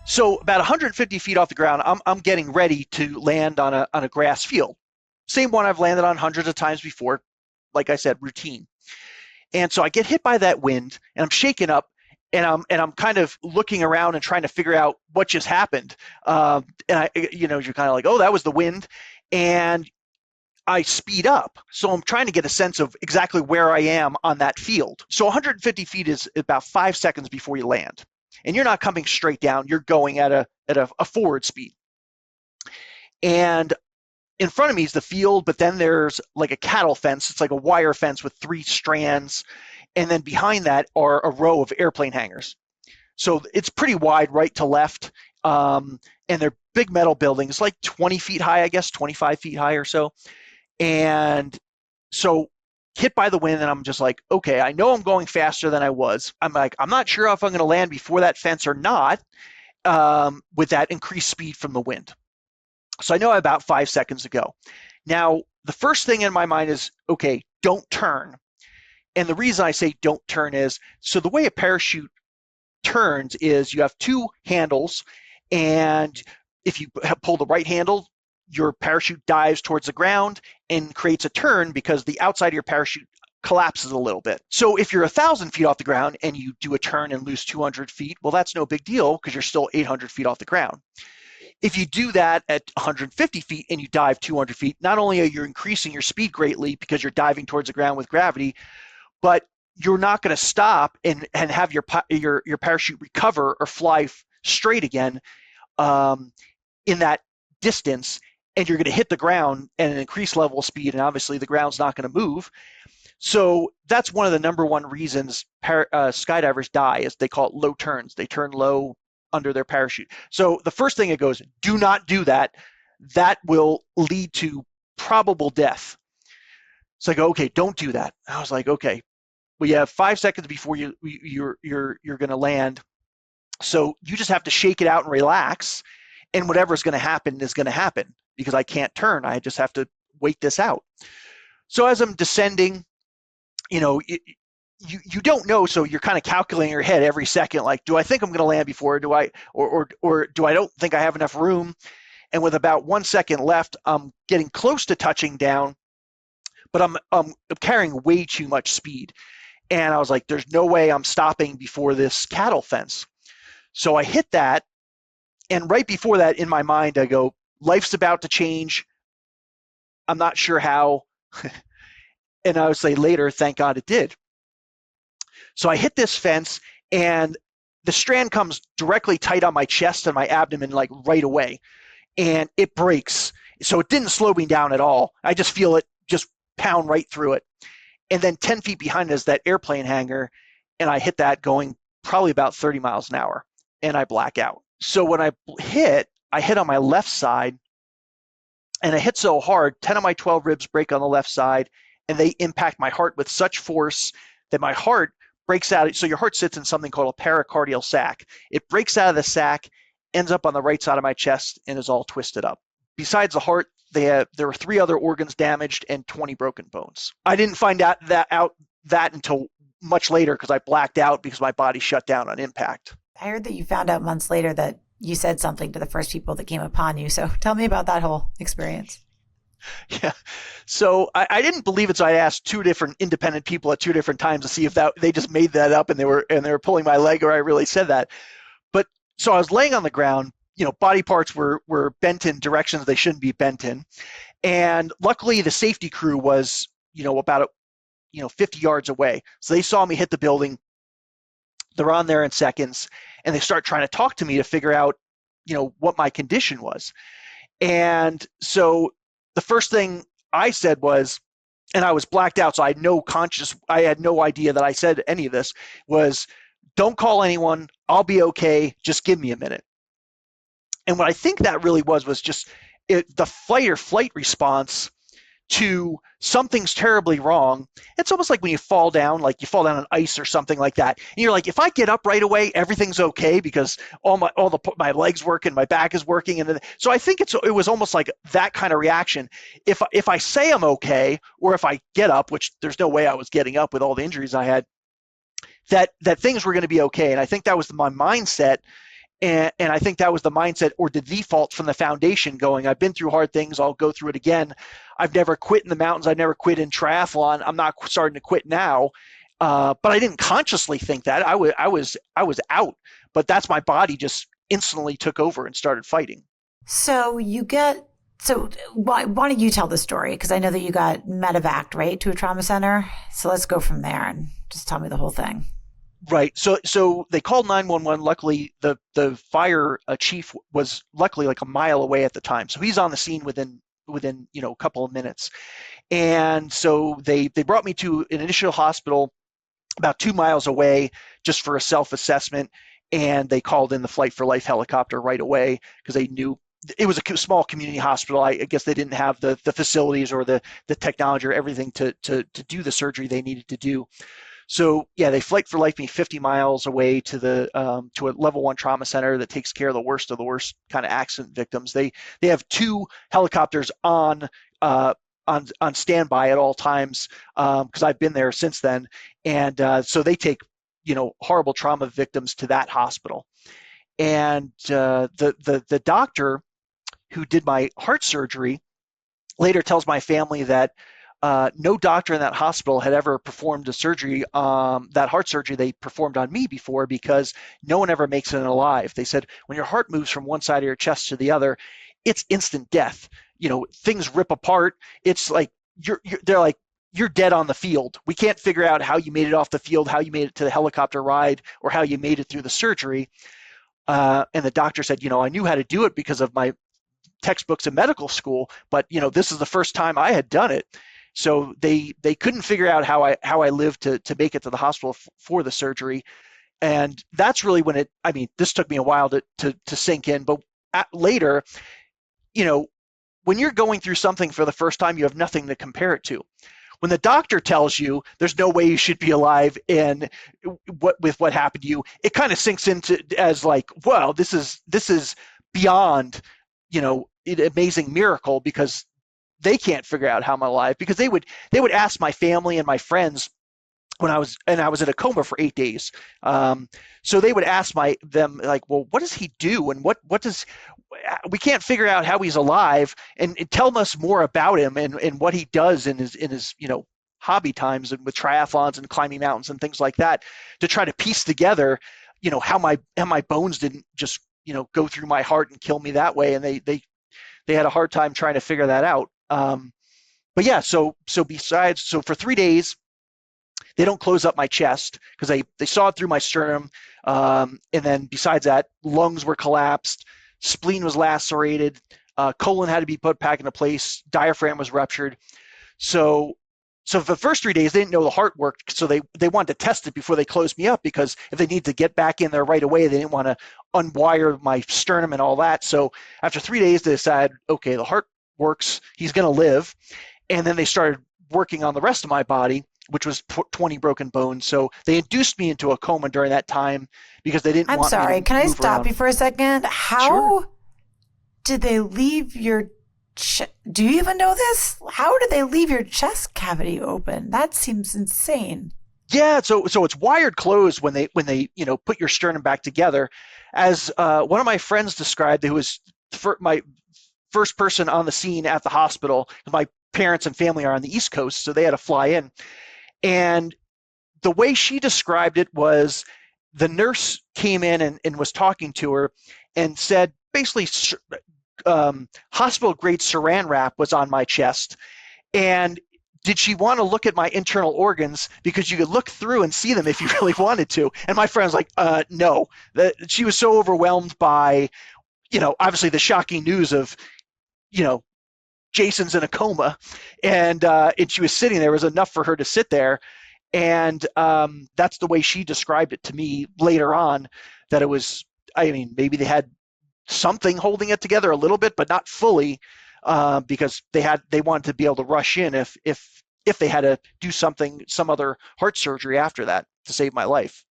So about 150 feet off the ground, I'm getting ready to land on a grass field. Same one I've landed on hundreds of times before. Like I said, routine. And so I get hit by that wind, and I'm shaken up, and I'm kind of looking around and trying to figure out what just happened. And you're kind of like, oh, that was the wind, and I speed up. So I'm trying to get a sense of exactly where I am on that field. So 150 feet is about 5 seconds before you land, and you're not coming straight down. You're going at a forward speed, and in front of me is the field, but then there's like a cattle fence. It's like a wire fence with 3 strands. And then behind that are a row of airplane hangars. So it's pretty wide, right to left. And they're big metal buildings, like 20 feet high, I guess, 25 feet high or so. And so hit by the wind, and I'm just like, okay, I know I'm going faster than I was. I'm like, I'm not sure if I'm going to land before that fence or not, with that increased speed from the wind. So I know I have about 5 seconds to go. Now, the first thing in my mind is, okay, don't turn. And the reason I say don't turn is, so the way a parachute turns is you have two handles, and if you pull the right handle, your parachute dives towards the ground and creates a turn because the outside of your parachute collapses a little bit. So if you're 1,000 feet off the ground and you do a turn and lose 200 feet, well, that's no big deal because you're still 800 feet off the ground. If you do that at 150 feet and you dive 200 feet, not only are you increasing your speed greatly because you're diving towards the ground with gravity, but you're not going to stop and have your parachute recover or fly straight again in that distance, and you're going to hit the ground at an increased level of speed, and obviously the ground's not going to move. So that's one of the number one reasons skydivers die, is they call it low turns. They turn low under their parachute. So the first thing it goes, do not do that. That will lead to probable death. So I go, okay, don't do that. I was like, okay, we have 5 seconds before you're going to land. So you just have to shake it out and relax, and whatever's going to happen is going to happen because I can't turn. I just have to wait this out. So as I'm descending, you don't know, so you're kind of calculating in your head every second, like, do I think I'm going to land before, or do I don't think I have enough room? And with about 1 second left, I'm getting close to touching down, but I'm carrying way too much speed. And I was like, there's no way I'm stopping before this cattle fence. So I hit that, and right before that, in my mind, I go, life's about to change. I'm not sure how. And I would say later, thank God it did. So I hit this fence, and the strand comes directly tight on my chest and my abdomen, like right away, and it breaks. So it didn't slow me down at all. I just feel it just pound right through it. And then 10 feet behind us, that airplane hangar, and I hit that going probably about 30 miles an hour, and I black out. So when I hit on my left side, and I hit so hard, 10 of my 12 ribs break on the left side, and they impact my heart with such force that my heart breaks out. So your heart sits in something called a pericardial sac. It breaks out of the sac, ends up on the right side of my chest, and is all twisted up. Besides the heart, there were 3 other organs damaged and 20 broken bones. I didn't find out that until much later because I blacked out because my body shut down on impact. I heard that you found out months later that you said something to the first people that came upon you. So tell me about that whole experience. Yeah. So I didn't believe it. So I asked 2 different independent people at 2 different times to see if they just made that up and they were pulling my leg, or I really said that. But so I was laying on the ground, body parts were bent in directions they shouldn't be bent in. And luckily the safety crew was, about 50 yards away. So they saw me hit the building. They're on there in seconds, and they start trying to talk to me to figure out, what my condition was. And so the first thing I said was, and I was blacked out, so I had no idea that I said any of this, was, don't call anyone, I'll be okay, just give me a minute. And what I think that really was just the fight or flight response to something's terribly wrong. It's almost like when you fall down on ice or something like that. And you're like, if I get up right away, everything's okay because my legs work and my back is working. And so I think it was almost like that kind of reaction. If I say I'm okay, or if I get up, which there's no way I was getting up with all the injuries I had, that things were going to be okay. And I think that was my mindset. And I think that was the mindset or the default from the foundation going, I've been through hard things. I'll go through it again. I've never quit in the mountains. I've never quit in triathlon. I'm not starting to quit now. But I didn't consciously think that. I was out, but that's my body just instantly took over and started fighting. So why don't you tell the story? Because I know that you got medevaced, right, to a trauma center. So let's go from there and just tell me the whole thing. Right. So they called 911. Luckily, the fire chief was luckily like a mile away at the time. So he's on the scene within a couple of minutes. And so they brought me to an initial hospital about 2 miles away just for a self-assessment. And they called in the Flight for Life helicopter right away because they knew it was a small community hospital. I guess they didn't have the facilities or the technology or everything to do the surgery they needed to do. So yeah, they Flight for Life me 50 miles away to a level 1 trauma center that takes care of the worst kind of accident victims. They have 2 helicopters on standby at all times because I've been there since then, and so they take horrible trauma victims to that hospital. And the doctor who did my heart surgery later tells my family that no doctor in that hospital had ever performed a surgery, that heart surgery they performed on me before, because no one ever makes it alive. They said when your heart moves from one side of your chest to the other, it's instant death. Things rip apart. It's like they're like, you're dead on the field. We can't figure out how you made it off the field, how you made it to the helicopter ride, or how you made it through the surgery. And the doctor said, I knew how to do it because of my textbooks in medical school, but this is the first time I had done it. So they couldn't figure out how I lived to make it to the hospital for the surgery. And that's really when this took me a while to sink in, but later, when you're going through something for the first time, you have nothing to compare it to. When the doctor tells you there's no way you should be alive and what happened to you, it kind of sinks into as like, wow, this is beyond, an amazing miracle, because they can't figure out how I'm alive, because they would ask my family and my friends when I was in a coma for 8 days. So they would ask them like, well, what does he do? And what does, we can't figure out how he's alive, and tell us more about him and what he does in his hobby times and with triathlons and climbing mountains and things like that, to try to piece together, how my bones didn't just, go through my heart and kill me that way. And they had a hard time trying to figure that out. But yeah, so for 3 days, they don't close up my chest because they saw it through my sternum. And then besides that, lungs were collapsed, spleen was lacerated, colon had to be put back into place, diaphragm was ruptured. So for the first 3 days, they didn't know the heart worked, so they wanted to test it before they closed me up, because if they need to get back in there right away, they didn't want to unwire my sternum and all that. So after 3 days, they decided, okay, the heart works, he's going to live. And then they started working on the rest of my body, which was 20 broken bones. So they induced me into a coma during that time because they didn't I'm want me sorry. to Can I move stop around. you for a second? How Sure. did they leave your do you even know this? How did they leave your chest cavity open? That seems insane. Yeah, so it's wired closed when they put your sternum back together. As one of my friends described, who was my first person on the scene at the hospital. My parents and family are on the East Coast, so they had to fly in. And the way she described it was, the nurse came in and was talking to her and said, basically, hospital grade saran wrap was on my chest. And did she want to look at my internal organs, because you could look through and see them if you really wanted to? And my friend was like, no. She was so overwhelmed by, obviously the shocking news of, Jason's in a coma, and she was sitting there. It was enough for her to sit there. And that's the way she described it to me later on, that it was, maybe they had something holding it together a little bit, but not fully, because they wanted to be able to rush in if they had to do some other heart surgery after that to save my life.